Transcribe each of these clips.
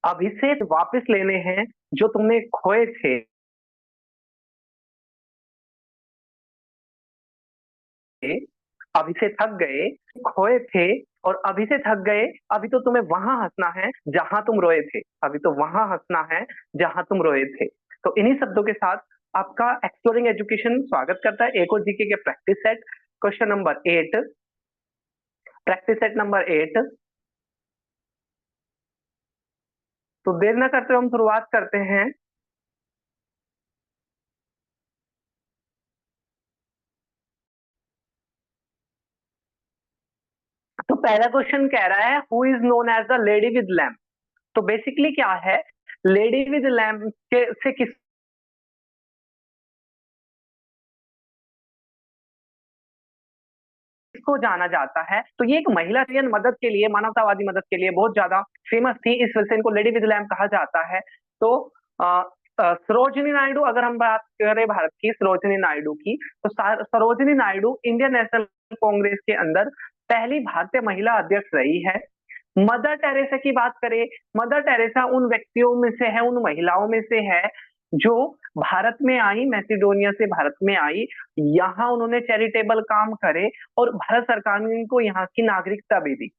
अभी से वापस लेने हैं जो तुमने खोए थे। अभी से थक गए, खोए थे और अभी से थक गए। अभी तो तुम्हें वहां हंसना है जहां तुम रोए थे। अभी तो वहां हंसना है जहां तुम रोए थे। तो इन्हीं शब्दों के साथ आपका एक्सप्लोरिंग एजुकेशन स्वागत करता है एक और जीके के practice set question number 8। Practice set number 8। तो देर न करते हुए हम शुरुआत करते हैं। तो पहला क्वेश्चन कह रहा है who is known as the lady with lamp. तो बेसिकली क्या है, लेडी विद लैम्प के से किसको जाना जाता है? तो ये एक महिला मदद के लिए, मानवतावादी मदद के लिए बहुत ज्यादा फेमस थी, इस वजह से इनको लेडी विद लैम्प कहा जाता है। तो सरोजिनी नायडू, अगर हम बात करें भारत की सरोजिनी नायडू की, तो सरोजिनी नायडू इंडियन नेशनल कांग्रेस के अंदर पहली भारतीय महिला अध्यक्ष रही है। मदर टेरेसा की बात करें, मदर टेरेसा उन व्यक्तियों में से है, उन महिलाओं में से है जो भारत में आई, मैसिडोनिया से भारत में आई। यहाँ उन्होंने चैरिटेबल काम करे और भारत सरकार ने इनको यहाँ की नागरिकता भी दी।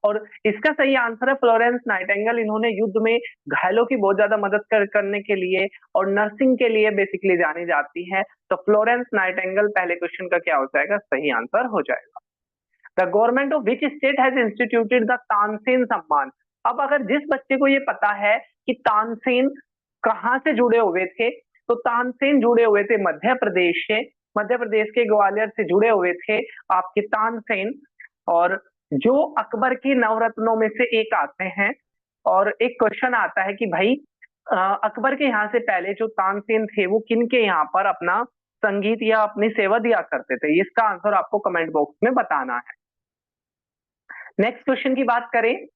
और इसका सही आंसर है फ्लोरेंस नाइटिंगेल। इन्होंने युद्ध में घायलों की बहुत ज्यादा मदद करने के लिए और नर्सिंग के लिए बेसिकली जानी जाती है। तो फ्लोरेंस नाइटिंगेल पहले क्वेश्चन का क्या हो जाएगा? सही आंसर हो जाएगा। The government of which state has instituted the Tansen सम्मान। अब अगर जिस बच्चे को ये पता है कि तानसेन कहां से जुड़े हुए थे, तो तानसेन जुड़े हुए थे मध्य प्रदेश से। मध्य प्रदेश के ग्वालियर से जुड़े हुए थे आपके तानसेन। और जो अकबर की नवरत्नों में से एक आते हैं। और एक क्वेश्चन आता है कि भाई अकबर के यहाँ से पहले जो तानसेन थे वो किन के यहाँ पर अपना संगीत या अपनी सेवा दिया करते थे? इसका आंसर आपको कमेंट बॉक्स में बताना है। नेक्स्ट क्वेश्चन की बात करें,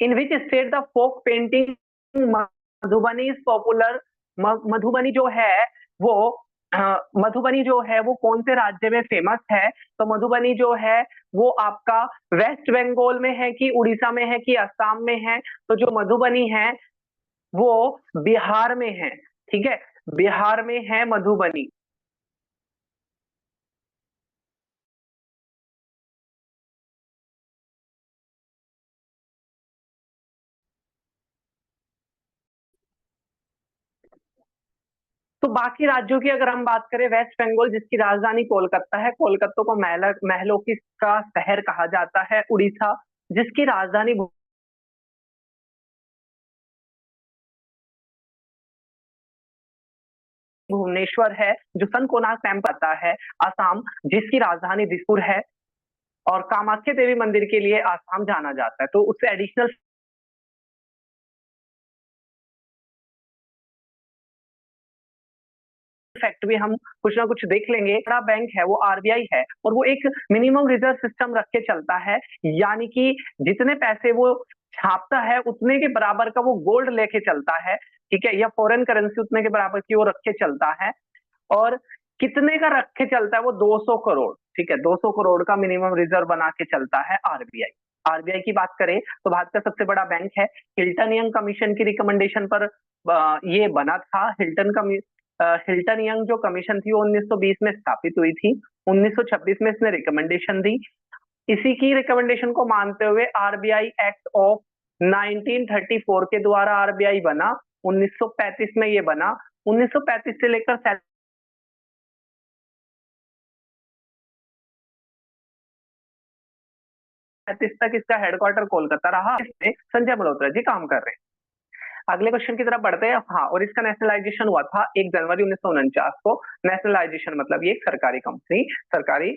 in which state the folk painting Madhubani is popular. Madhubani जो है वो मधुबनी जो है वो कौन से राज्य में फेमस है? तो मधुबनी जो है वो आपका वेस्ट बंगाल में है कि उड़ीसा में है कि असम में है? तो जो मधुबनी है वो बिहार में है। ठीक है, बिहार में है मधुबनी। तो बाकी राज्यों की अगर हम बात करें, वेस्ट बंगाल जिसकी राजधानी कोलकाता है, कोलकाता को महलों की का शहर कहा जाता है। उड़ीसा जिसकी राजधानी भुवनेश्वर है, जो सन कोणार्क टेम्पल आता है। असम जिसकी राजधानी दिसपुर है। और कामाख्या देवी मंदिर के लिए आसाम जाना जाता है। तो उससे एडिशनल फैक्ट भी हम कुछ ना कुछ देख लेंगे। बड़ा बैंक है वो आरबीआई है और वो एक मिनिमम रिजर्व सिस्टम रख के चलता है। यानी कि जितने पैसे वो छापता है उतने के बराबर का वो गोल्ड लेके चलता है। ठीक है, या फॉरेन करेंसी उतने के बराबर की वो रख के चलता है। और कितने का रख के चलता है वो? 200 करोड़। ठीक है, 200 करोड़ का मिनिमम रिजर्व बना के चलता है आरबीआई। आरबीआई की बात करें तो भारत का सबसे बड़ा बैंक है। हिल्टन यंग कमीशन की रिकमेंडेशन पर ये बना था। हिल्टन यंग जो कमीशन थी वो 1920 में स्थापित हुई थी। 1926 में इसने रिकमेंडेशन दी। इसी की रिकमेंडेशन को मानते हुए आरबीआई एक्ट ऑफ 1934 के द्वारा आरबीआई बना। 1935 में ये बना। 1935 से लेकर 37 तक इसका हेडक्वार्टर कोलकाता रहा। इसमें संजय मल्होत्रा जी काम कर रहे हैं। अगले क्वेश्चन की तरफ बढ़ते हैं। हाँ, और इसका नेशनलाइजेशन हुआ था 1 जनवरी 1949 को। नेशनलाइजेशन मतलब ये एक सरकारी कंपनी, सरकारी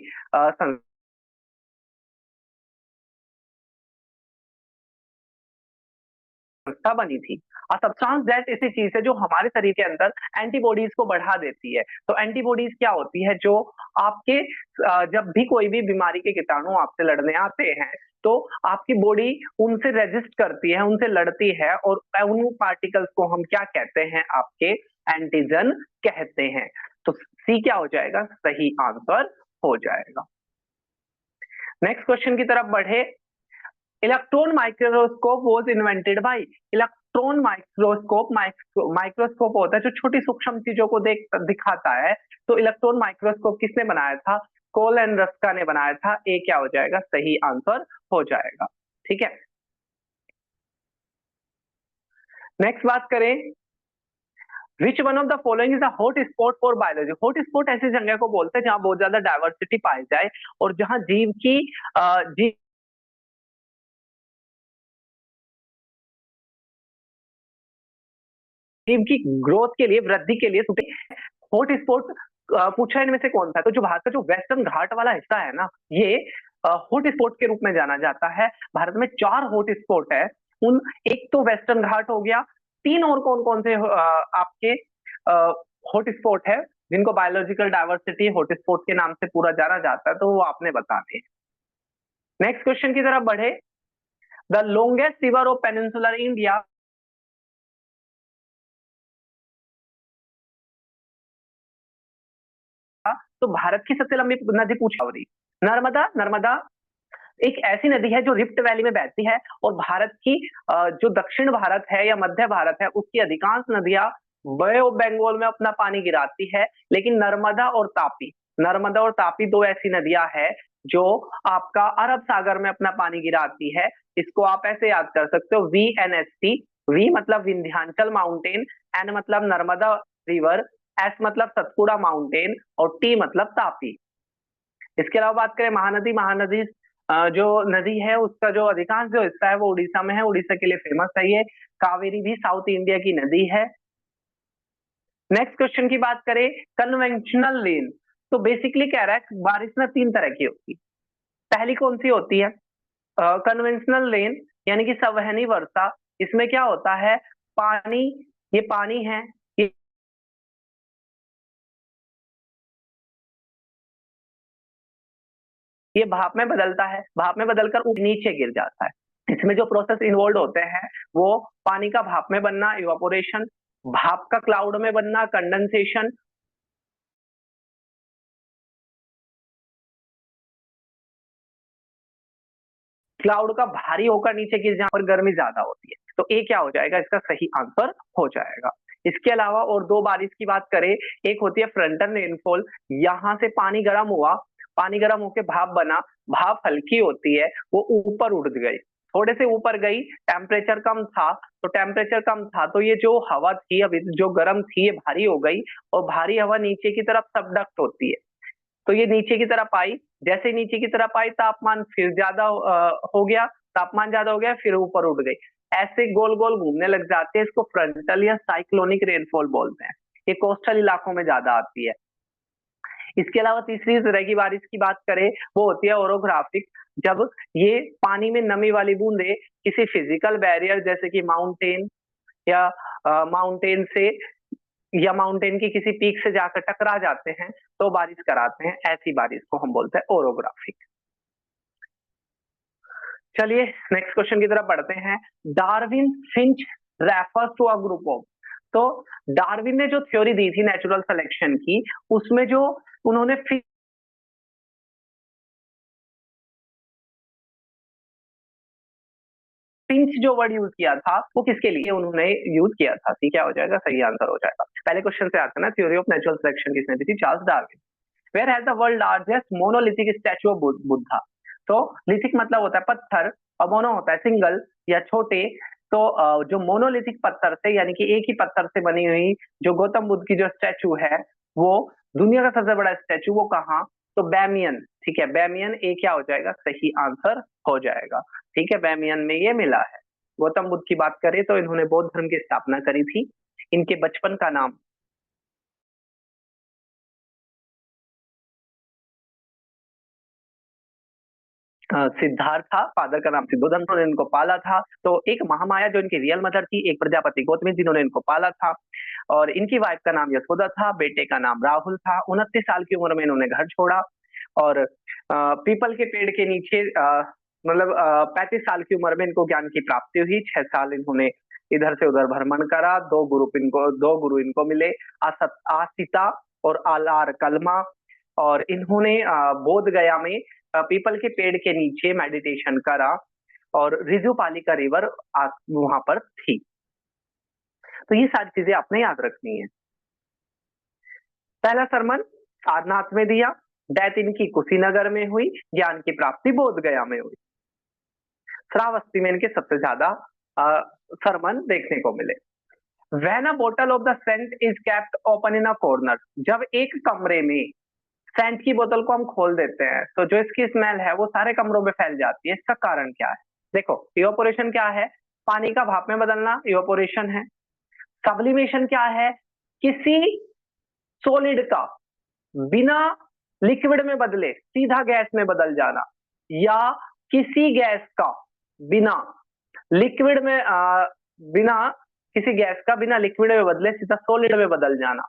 संस्था बनी थी। और सब्सटेंस दैट ऐसी चीज है जो हमारे शरीर के अंदर एंटीबॉडीज को बढ़ा देती है। तो एंटीबॉडीज क्या होती है? जो आपके जब भी कोई भी बीमारी के कीटाणु आपसे लड़ने आते हैं तो आपकी बॉडी उनसे रेजिस्ट करती है, उनसे लड़ती है। और उन पार्टिकल्स को हम क्या कहते हैं? आपके एंटीजन कहते हैं। तो सी क्या हो जाएगा? सही आंसर हो जाएगा। नेक्स्ट क्वेश्चन की तरफ बढ़े। Electron microscope was invented by. Electron microscope microscope होता है जो छोटी सूक्ष्म चीजों को देख दिखाता है। तो इलेक्ट्रॉन माइक्रोस्कोप किसने बनाया था? कोल एंड रस्का ने बनाया था। ए क्या हो जाएगा? सही आंसर हो जाएगा। ठीक है, नेक्स्ट बात करें। Which one of the following is a hot spot for biology. Hot spot ऐसी जगह को बोलते हैं जहां बहुत ज्यादा डाइवर्सिटी पाई जाए और जहां जीव जीव की ग्रोथ के लिए, वृद्धि के लिए हॉट स्पॉट पूछा इनमें से कौन था? तो जो भारत का जो वेस्टर्न घाट वाला हिस्सा है ना, ये हॉट स्पॉट के रूप में जाना जाता है। भारत में 4 हॉट स्पॉट है। उन एक तो वेस्टर्न घाट हो गया, 3 और कौन कौन से आपके हॉट स्पॉट है जिनको बायोलॉजिकल डाइवर्सिटी हॉट स्पॉट के नाम से पूरा जाना जाता है, तो वो आपने बताने। नेक्स्ट क्वेश्चन की तरफ बढ़े। The longest river of peninsular India. तो भारत की सबसे लंबी नदी पूछा हो रही। नर्मदा। नर्मदा एक ऐसी नदी है जो रिफ्ट वैली में बहती है और भारत की जो दक्षिण भारत है या मध्य भारत है उसकी अधिकांश नदियां बे ऑफ बंगाल में अपना पानी गिराती है। लेकिन नर्मदा और तापी दो ऐसी नदियां हैं जो आपका अरब सागर में अपना पानी गिराती है। इसको आप ऐसे याद कर सकते हो, VNST। वी मतलब विंध्याचल माउंटेन, एन मतलब नर्मदा रिवर, एस मतलब सतपुड़ा माउंटेन और टी मतलब तापी। इसके अलावा बात करें महानदी। महानदी जो नदी है उसका जो अधिकांश जो हिस्सा है वो उड़ीसा में है। उड़ीसा के लिए फेमस है ये। कावेरी भी साउथ इंडिया की नदी है। नेक्स्ट क्वेश्चन की बात करें, कन्वेंशनल लेन। तो बेसिकली कह रहा है बारिश ना 3 तरह की होती है। पहली कौन सी होती है? कन्वेंशनल लेन यानी कि संवहनी वर्षा। इसमें क्या होता है? पानी, ये पानी है, ये भाप में बदलता है, भाप में बदलकर नीचे गिर जाता है। इसमें जो प्रोसेस इन्वॉल्व होते हैं वो पानी का भाप में बनना, इवापोरेशन, भाप का क्लाउड में बनना, कंडेंसेशन। क्लाउड का भारी होकर नीचे गिर जाने पर गर्मी ज्यादा होती है। तो ए क्या हो जाएगा? इसका सही आंसर हो जाएगा। इसके अलावा और 2 बारिश की बात करें। एक होती है फ्रंटल रेनफॉल, यहां से पानी गर्म हुआ, पानी गर्म होकर भाप बना, भाप हल्की होती है, वो ऊपर उड़ गई, थोड़े से ऊपर गई, टेम्परेचर कम था, तो टेम्परेचर कम था तो ये जो हवा थी अभी जो गर्म थी ये भारी हो गई और भारी हवा नीचे की तरफ सबडक्ट होती है। तो ये नीचे की तरफ आई, जैसे ही नीचे की तरफ आई तापमान फिर ज्यादा हो गया, तापमान ज्यादा हो गया, फिर ऊपर उठ गई, ऐसे गोल गोल घूमने लग जाते हैं। इसको फ्रंटल या साइक्लोनिक रेनफॉल बोलते हैं। ये कोस्टल इलाकों में ज्यादा आती है। इसके अलावा तीसरी तरह की बारिश की बात करें वो होती है ओरोग्राफिक। जब ये पानी में नमी वाली बूंदे किसी फिजिकल बैरियर जैसे कि माउंटेन या माउंटेन से या माउंटेन की किसी पीक से जाकर टकरा जाते हैं तो बारिश कराते हैं, ऐसी बारिश को हम बोलते हैं ओरोग्राफिक। चलिए नेक्स्ट क्वेश्चन की तरफ बढ़ते हैं। Darwin finch refers to a group of. तो डार्विन ने जो थ्योरी दी थी नेचुरल सिलेक्शन की, उसमें जो उन्होंने फिंच जो वर्ड यूज किया था वो किसके लिए उन्होंने यूज किया था? ठीक, क्या हो जाएगा? सही आंसर हो जाएगा। पहले क्वेश्चन से आता है ना, थ्योरी ऑफ नेचुरल सिलेक्शन किसने दी थी? Charles Darwin. Where has the world largest monolithic statue of Buddha. तो लिथिक मतलब होता है पत्थर और मोनो होता है सिंगल या छोटे। तो जो मोनोलिथिक पत्थर से यानी कि एक ही पत्थर से बनी हुई जो गौतम बुद्ध की जो स्टैचू है वो दुनिया का सबसे बड़ा स्टैचू, वो कहाँ? तो बैमियन। ठीक है, बैमियन। ए क्या हो जाएगा? सही आंसर हो जाएगा। ठीक है, बैमियन में ये मिला है। गौतम बुद्ध की बात करें तो इन्होंने बौद्ध धर्म की स्थापना करी थी। इनके बचपन का नाम सिद्धार्थ था, फादर का नाम सिद्धोधन था, उन्होंने इनको पाला था। तो एक महामाया जो इनकी रियल मदर थी, एक प्रजापति गौतमी जिन्होंने इनको पाला था। और इनकी वाइफ का नाम यशोदा था, बेटे का नाम राहुल था। 29 साल की उम्र में इन्होंने घर छोड़ा और पीपल के पेड़ के नीचे मतलब 35 साल की उम्र में इनको ज्ञान की प्राप्ति हुई। 6 साल इन्होंने इधर से उधर भ्रमण करा। 2 गुरु इनको मिले, आसिता और आलार कलमा। और इन्होंने बोध गया में पीपल के पेड़ के नीचे मेडिटेशन करा और रिजुपालिका रिवर वहां पर थी। तो ये सारी चीजें आपने याद रखनी है। पहला सरमन सारनाथ में दिया, डेथ इनकी कुशीनगर में हुई, ज्ञान की प्राप्ति बोध गया में हुई। श्रावस्ती में इनके सबसे ज्यादा सरमन देखने को मिले। When a bottle of the scent is kept open in a corner, जब एक कमरे में सेंट की बोतल को हम खोल देते हैं तो जो इसकी स्मेल है वो सारे कमरों में फैल जाती है। इसका कारण क्या है? देखो, इवापोरेशन क्या है? पानी का भाप में बदलना इवापोरेशन है। सब्लिमेशन क्या है? किसी सॉलिड का बिना लिक्विड में बदले सीधा गैस में बदल जाना, या किसी गैस का बिना लिक्विड में बिना किसी गैस का बिना लिक्विड में बदले सीधा सॉलिड में बदल जाना,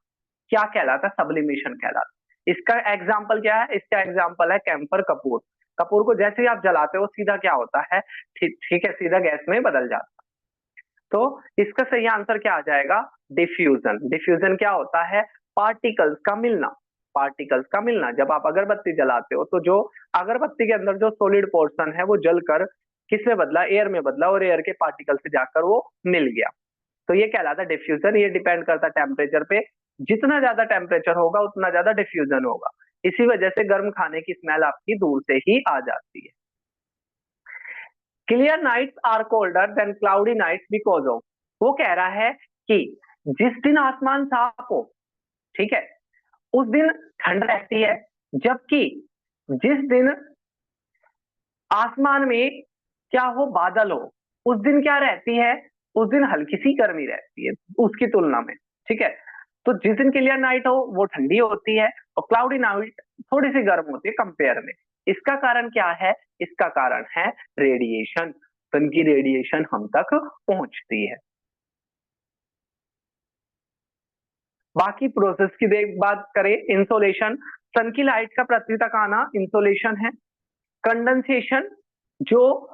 क्या कहलाता है? सब्लिमेशन कहलाता है। इसका एग्जाम्पल क्या है? इसका एग्जाम्पल है कैंपर कपूर। कपूर को जैसे ही आप जलाते हो सीधा क्या होता है? ठीक है, सीधा गैस में बदल जाता है। तो इसका सही आंसर क्या आ जाएगा? डिफ्यूजन। डिफ्यूजन क्या होता है? पार्टिकल्स का मिलना। पार्टिकल्स का मिलना। जब आप अगरबत्ती जलाते हो तो जो अगरबत्ती के अंदर जो सॉलिड पोर्शन है वो जलकर किसमें बदला? एयर में बदला, और एयर के पार्टिकल से जाकर वो मिल गया। तो ये कहलाता है डिफ्यूजन। ये डिपेंड करता है टेम्परेचर पे। जितना ज्यादा टेम्परेचर होगा उतना ज्यादा डिफ्यूजन होगा। इसी वजह से गर्म खाने की स्मेल आपकी दूर से ही आ जाती है। Clear nights are colder than cloudy nights because of, वो कह रहा है कि जिस दिन आसमान साफ हो, ठीक है, उस दिन ठंड रहती है, जबकि जिस दिन आसमान में क्या हो? बादल हो, उस दिन क्या रहती है? उस दिन हल्की सी गर्मी रहती है उसकी तुलना में। ठीक है, तो जिस दिन क्लियर नाइट हो वो ठंडी होती है और क्लाउडी नाइट थोड़ी सी गर्म होती है कंपेयर में। इसका कारण क्या है? इसका कारण है रेडिएशन। सन की रेडिएशन हम तक पहुंचती है। बाकी प्रोसेस की बात करें, इंसोलेशन, सन की लाइट का पृथ्वी तक आना इंसोलेशन है। कंडेंसेशन, जो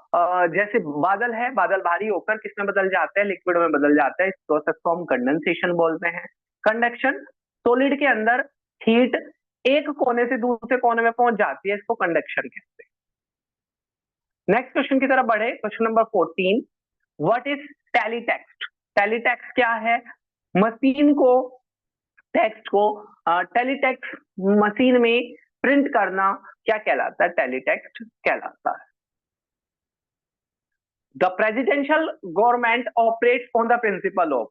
जैसे बादल है, बादल भारी होकर किसमें बदल जाते हैं? लिक्विड में बदल जाते हैं। इस प्रोसेस को हम कंडेंसेशन बोलते हैं। कंडक्शन, सॉलिड के अंदर हीट एक कोने से दूसरे कोने में पहुंच जाती है, इसको कंडक्शन कहते हैं। नेक्स्ट क्वेश्चन की तरफ बढ़े, क्वेश्चन नंबर 14, व्हाट इज टेलीटेक्स्ट? टेलीटेक्स्ट क्या है? मशीन को, टेक्स्ट को टेलीटेक्स्ट मशीन में प्रिंट करना क्या कहलाता है? टेलीटेक्स्ट कहलाता है। The presidential government operates on the principle of,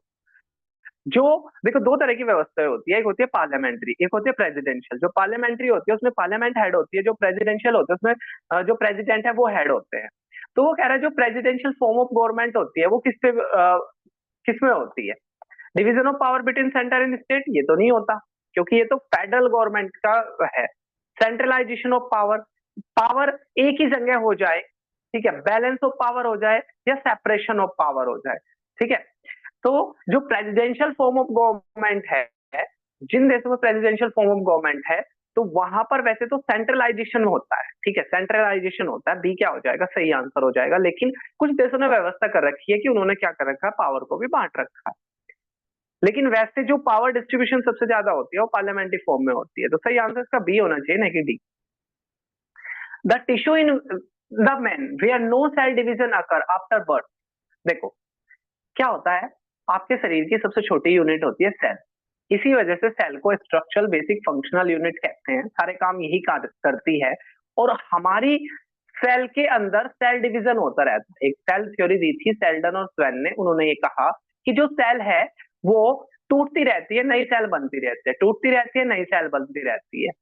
जो देखो दो तरह की व्यवस्था होती है, एक होती है पार्लियामेंट्री, एक होती है प्रेसिडेंशियल। जो पार्लियामेंट्री होती है उसमें पार्लियामेंट हेड होती है, जो प्रेसिडेंशियल होती है उसमें जो प्रेसिडेंट है वो हेड होते हैं। तो वो कह रहा है जो प्रेसिडेंशियल फॉर्म ऑफ गवर्नमेंट होती है वो किसमें होती है? Division of power between centre and state, ये तो नहीं होता क्योंकि ये तो फेडरल गवर्नमेंट का है। सेंट्रलाइजेशन ऑफ पावर, पावर एक ही जगह हो जाए, ठीक है, बैलेंस ऑफ पावर हो जाए या सेपरेशन ऑफ पावर हो जाए, ठीक है। तो जो प्रेसिडेंशियल फॉर्म ऑफ गवर्नमेंट है, जिन देशों में प्रेसिडेंशियल फॉर्म ऑफ गवर्नमेंट है तो वहां पर वैसे तो सेंट्रलाइजेशन होता है, ठीक है, सेंट्रलाइजेशन होता है। बी क्या हो जाएगा? सही आंसर हो जाएगा। लेकिन कुछ देशों ने व्यवस्था कर रखी है कि उन्होंने क्या कर रखा है? पावर को भी बांट रखा है। लेकिन वैसे जो पावर डिस्ट्रीब्यूशन सबसे ज्यादा होती है वो पार्लियामेंट्री फॉर्म में होती है। तो सही आंसर इसका बी होना चाहिए, नहीं कि D. The tissue in the man where no cell division occur after birth, देखो क्या होता है, आपके शरीर की सबसे छोटी यूनिट होती है सेल। इसी वजह से सेल को स्ट्रक्चरल बेसिक फंक्शनल यूनिट कहते हैं। सारे काम यही करती है। और हमारी सेल के अंदर सेल डिवीजन होता रहता है। एक सेल थ्योरी दी थी सेल्डन और स्वेन ने। उन्होंने ये कहा कि जो सेल है वो टूटती रहती है, नई सेल बनती रहती है, टूटती रहती है, नई सेल बनती रहती है।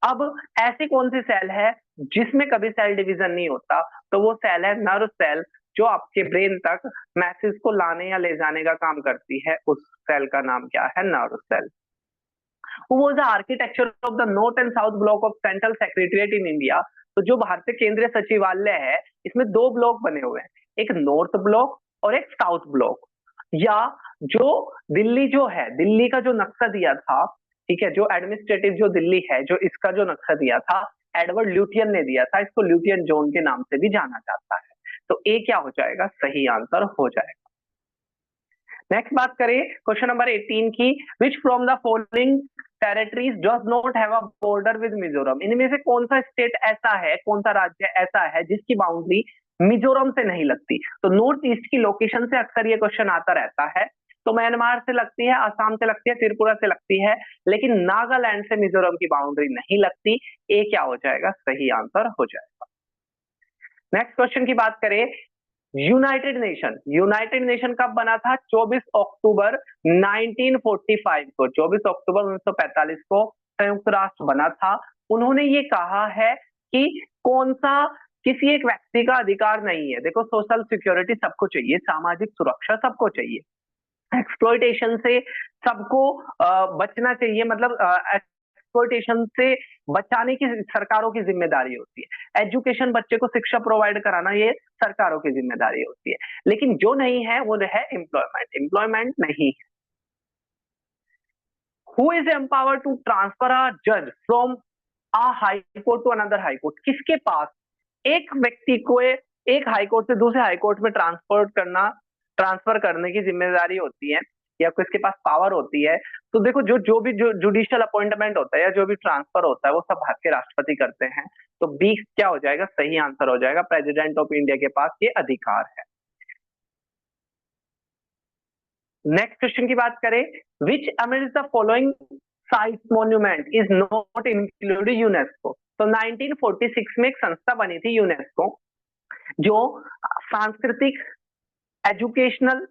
अब ऐसी कौन सी सेल है जिसमें कभी सेल डिवीजन नहीं होता? तो वो सेल है नर्व सेल, जो आपके ब्रेन तक मैसेज को लाने या ले जाने का काम करती है। उस सेल का नाम क्या है? Nerve cell. Who was the architecture of the north and south block of central secretariat in India? तो जो भारतीय केंद्रीय सचिवालय है इसमें दो ब्लॉक बने हुए हैं, एक नॉर्थ ब्लॉक और एक साउथ ब्लॉक। या जो दिल्ली जो है, दिल्ली का जो नक्शा दिया था, ठीक है, जो एडमिनिस्ट्रेटिव जो दिल्ली है, जो इसका जो नक्शा दिया था एडवर्ड ल्यूटियन ने दिया था। इसको ल्यूटियन जोन के नाम से भी जाना जाता है। तो ए क्या हो जाएगा? सही आंसर हो जाएगा। नेक्स्ट बात करें क्वेश्चन नंबर 18 की, विच from the following territories does not have a border with Mizoram. इनमें से कौन सा स्टेट ऐसा है, कौन सा राज्य ऐसा है जिसकी बाउंड्री मिजोरम से नहीं लगती। तो नॉर्थ ईस्ट की लोकेशन से अक्सर ये क्वेश्चन आता रहता है। तो म्यांमार से लगती है, असम से लगती है, त्रिपुरा से लगती है, लेकिन नागालैंड से मिजोरम की बाउंड्री नहीं लगती। ए क्या हो जाएगा, सही आंसर हो जाएगा। नेक्स्ट क्वेश्चन की बात करें, यूनाइटेड नेशन कब बना था? 24 अक्टूबर 1945 को, 24 अक्टूबर 1945 को संयुक्त राष्ट्र बना था। उन्होंने ये कहा है कि कौन सा किसी एक व्यक्ति का अधिकार नहीं है। देखो, सोशल सिक्योरिटी सबको चाहिए, सामाजिक सुरक्षा सबको चाहिए, एक्सप्लॉइटेशन से सबको बचना चाहिए, मतलब एक्सप्लॉइटेशन से बचाने की सरकारों की जिम्मेदारी होती है। एजुकेशन, बच्चे को शिक्षा प्रोवाइड कराना, ये सरकारों की जिम्मेदारी होती है। लेकिन जो नहीं है वो है एम्प्लॉयमेंट नहीं है। Who is empowered to transfer a जज from a high court to another high court. किसके पास एक व्यक्ति को एक हाई कोर्ट से दूसरे हाई कोर्ट में ट्रांसफर करने की जिम्मेदारी होती है, या किसके पास पावर होती है? तो देखो, जो भी जो जुडिशियल अपॉइंटमेंट होता है या जो भी ट्रांसफर होता है वो सब भारत के राष्ट्रपति करते हैं। तो बी क्या हो जाएगा, सही आंसर हो जाएगा। प्रेसिडेंट ऑफ इंडिया के पास ये अधिकार है। नेक्स्ट क्वेश्चन की बात करें, which among the following site monument is not included UNESCO. तो 1946 में एक संस्था बनी थी यूनेस्को, जो सांस्कृतिक, एजुकेशनल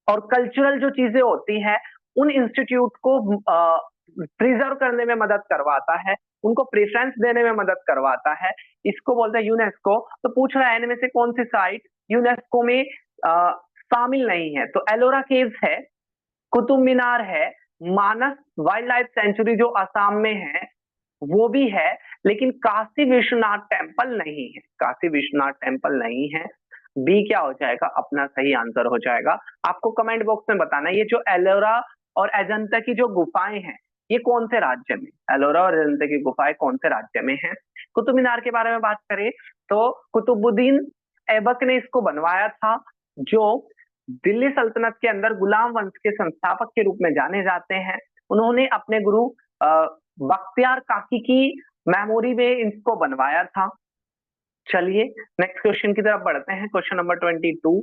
और कल्चरल जो चीजें होती हैं उन इंस्टीट्यूट को प्रिजर्व करने में मदद करवाता है, उनको प्रेफरेंस देने में मदद करवाता है। इसको बोलते हैं यूनेस्को। तो पूछ रहा है इनमें से कौन सी साइट यूनेस्को में शामिल नहीं है? तो एलोरा केव्स है, कुतुब मीनार है, मानस वाइल्ड लाइफ सेंचुरी जो असम में है वो भी है, लेकिन काशी विश्वनाथ टेम्पल नहीं है। काशी विश्वनाथ टेम्पल नहीं है। बी क्या हो जाएगा, अपना सही आंसर हो जाएगा। आपको कमेंट बॉक्स में बताना है ये जो एलोरा और अजंता की जो गुफाएं हैं ये कौन से राज्य में, एलोरा और अजंता की गुफाएं कौन से राज्य में है। कुतुब मीनार के बारे में बात करें तो कुतुबुद्दीन ऐबक ने इसको बनवाया था, जो दिल्ली सल्तनत के अंदर गुलाम वंश के संस्थापक के रूप में जाने जाते हैं। उन्होंने अपने गुरु बख्तियार काकी की मेमोरी में इसको बनवाया था। चलिए नेक्स्ट क्वेश्चन की तरफ बढ़ते हैं। Question number 22,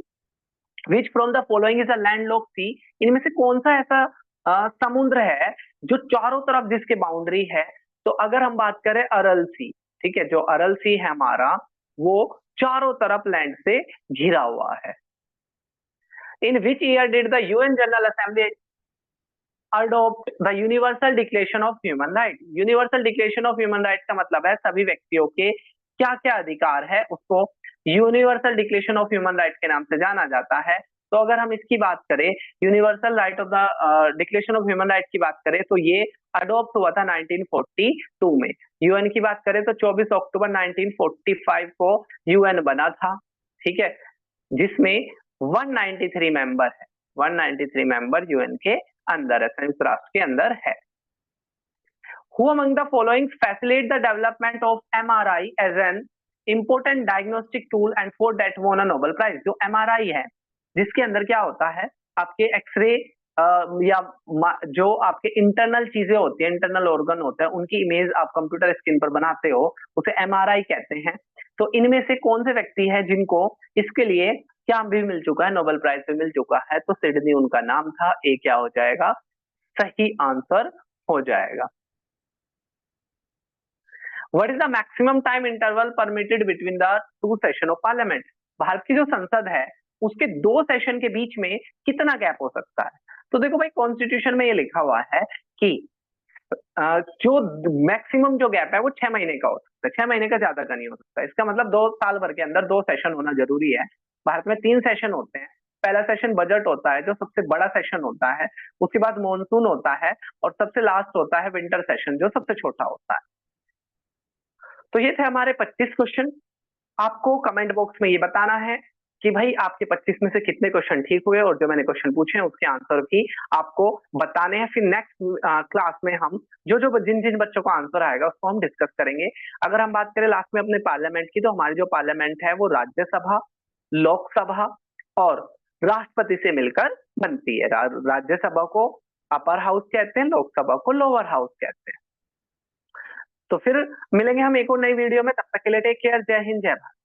which from the following is a landlocked sea. इनमें से कौन सा ऐसा समुद्र है जो चारों तरफ जिसके बाउंड्री है? तो अगर हम बात करें अरल सी, ठीक है, जो अरल सी है हमारा वो चारों तरफ लैंड से घिरा हुआ है। In which year did the UN general assembly adopt the universal declaration of human right. Universal declaration of human right का मतलब है सभी व्यक्तियों के क्या क्या अधिकार है, उसको universal declaration of human right के नाम से जाना जाता है। तो अगर हम इसकी बात करें, universal right of the declaration of human right की बात करें तो ये अडॉप्ट हुआ था 1942 में। यूएन की बात करें तो 24 अक्टूबर 1945 को यूएन बना था, ठीक है, जिसमें 193 मेंबर है, 193 मेंबर यूएन के अंदर है, संयुक्त राष्ट्र के अंदर है। Who among the following facilitate the development of MRI as an important diagnostic tool and for that won a Nobel Prize। जो MRI है जिसके अंदर क्या होता है, आपके एक्सरे या जो आपके इंटरनल चीजें होती है, इंटरनल ऑर्गन होता है, उनकी इमेज आप कंप्यूटर स्क्रीन पर बनाते हो, उसे MRI कहते हैं। तो इनमें से कौन से व्यक्ति है जिनको इसके लिए क्या भी मिल चुका है, नोबेल प्राइज भी मिल चुका है? तो सिडनी उनका नाम था। ए क्या हो जाएगा, सही आंसर हो जाएगा। What is the maximum time interval permitted between the two session of parliament. Bharat की जो संसद है उसके दो सेशन के बीच में कितना गैप हो सकता है? तो देखो भाई, कॉन्स्टिट्यूशन में ये लिखा हुआ है कि जो मैक्सिमम जो गैप है वो 6 महीने का हो सकता है, 6 महीने का ज्यादा का नहीं हो सकता। इसका मतलब 2 साल भर के अंदर 2 सेशन होना जरूरी है। भारत में 3 सेशन होते हैं। पहला सेशन बजट होता है जो सबसे बड़ा सेशन होता है, उसके बाद मॉनसून होता है, और सबसे लास्ट होता है विंटर सेशन जो सबसे छोटा होता है। तो ये थे हमारे 25 क्वेश्चन। आपको कमेंट बॉक्स में ये बताना है कि भाई आपके 25 में से कितने क्वेश्चन ठीक हुए, और जो मैंने क्वेश्चन पूछे हैं उसके आंसर भी आपको बताने हैं। फिर नेक्स्ट क्लास में हम जो जिन जिन बच्चों को आंसर आएगा उसको हम डिस्कस करेंगे। अगर हम बात करें लास्ट में अपने पार्लियामेंट की, तो हमारी जो पार्लियामेंट है वो राज्यसभा, लोकसभा और राष्ट्रपति से मिलकर बनती है। राज्यसभा को अपर हाउस कहते हैं, लोकसभा को लोअर हाउस कहते हैं। तो फिर मिलेंगे हम एक और नई वीडियो में, तब तक के लिए टेक केयर, जय हिंद जय भारत।